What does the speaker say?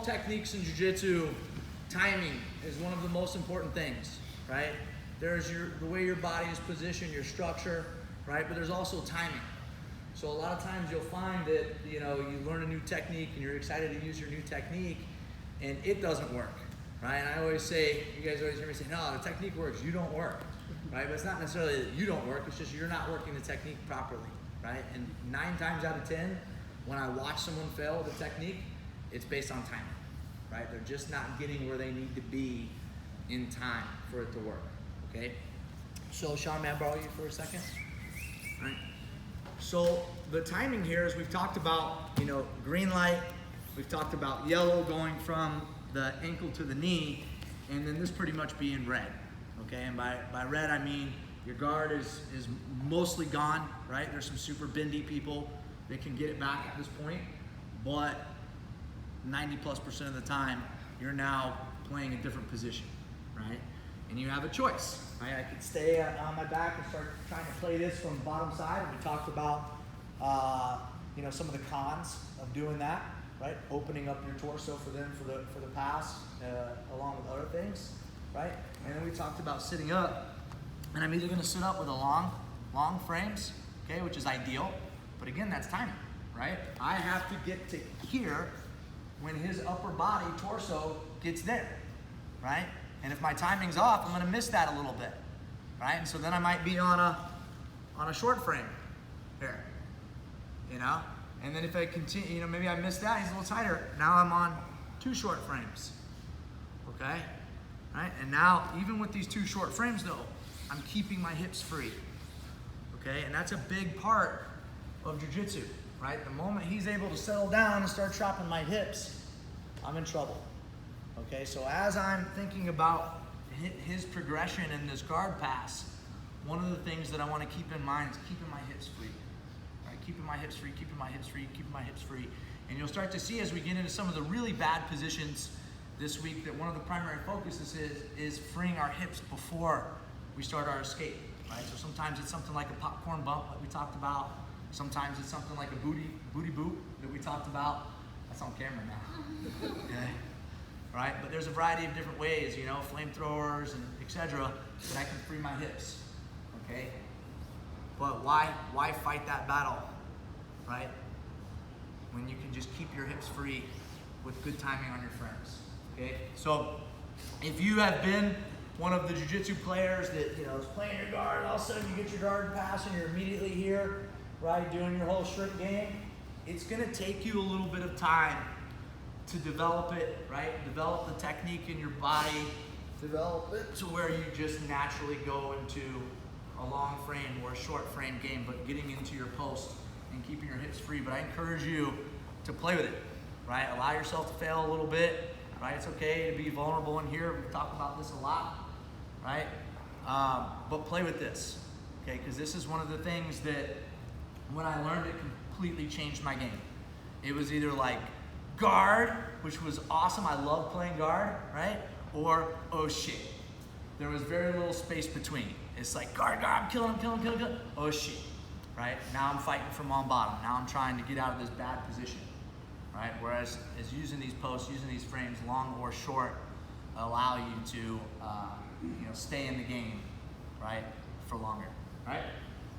techniques in jiu-jitsu, timing is one of the most important things, right? There's the way your body is positioned, your structure, right? But there's also timing. So a lot of times you'll find that, you learn a new technique and you're excited to use your new technique and it doesn't work, right? And I always say, you guys always hear me say, no, the technique works, you don't work, right? But it's not necessarily that you don't work, it's just you're not working the technique properly, right? And 9 times out of 10, when I watch someone fail with a technique, it's based on timing, right? They're just not getting where they need to be in time for it to work, okay? So Sean, may I borrow you for a second? All right. So the timing here is we've talked about, green light, we've talked about yellow going from the ankle to the knee, and then this pretty much being red, okay? And by red, I mean your guard is mostly gone, right? There's some super bendy people that can get it back at this point, but 90+% of the time, you're now playing a different position, right? And you have a choice, right? I could stay on my back and start trying to play this from bottom side. We talked about, some of the cons of doing that, right? Opening up your torso for them for the pass, along with other things, right? And then we talked about sitting up, and I'm either going to sit up with a long frames, okay, which is ideal, but again, that's timing, right? I have to get to here when his upper body torso gets there, right? And if my timing's off, I'm gonna miss that a little bit, right? And so then I might be on a short frame here, And then if I continue, maybe I missed that, he's a little tighter. Now I'm on 2 short frames, okay? Right? And now, even with these 2 short frames though, I'm keeping my hips free, okay? And that's a big part of jiu-jitsu, right? The moment he's able to settle down and start chopping my hips, I'm in trouble. Okay, so as I'm thinking about his progression in this guard pass, one of the things that I want to keep in mind is keeping my hips free. Right? Keeping my hips free, keeping my hips free, keeping my hips free. And you'll start to see as we get into some of the really bad positions this week that one of the primary focuses is freeing our hips before we start our escape. Right? So sometimes it's something like a popcorn bump that we talked about. Sometimes it's something like a booty boot that we talked about. That's on camera now. Okay. Right? But there's a variety of different ways, flamethrowers and etc. that I can free my hips, okay? But why fight that battle, right? When you can just keep your hips free with good timing on your frames, okay? So if you have been one of the jiu-jitsu players that, is playing your guard, all of a sudden you get your guard pass and you're immediately here, right, doing your whole strict game, it's gonna take you a little bit of time to develop it, right? Develop the technique in your body, develop it to where you just naturally go into a long frame or a short frame game, but getting into your post and keeping your hips free. But I encourage you to play with it, right? Allow yourself to fail a little bit, right? It's okay to be vulnerable in here. We've talked about this a lot, right? But play with this, okay? Because this is one of the things that when I learned it completely changed my game. It was either like guard, which was awesome. I love playing guard, right? Or, oh shit. There was very little space between. It's like guard, I'm killing him. Oh shit, right? Now I'm fighting from on bottom. Now I'm trying to get out of this bad position, right? Whereas as using these posts, using these frames, long or short, allow you to, stay in the game, right, for longer, right?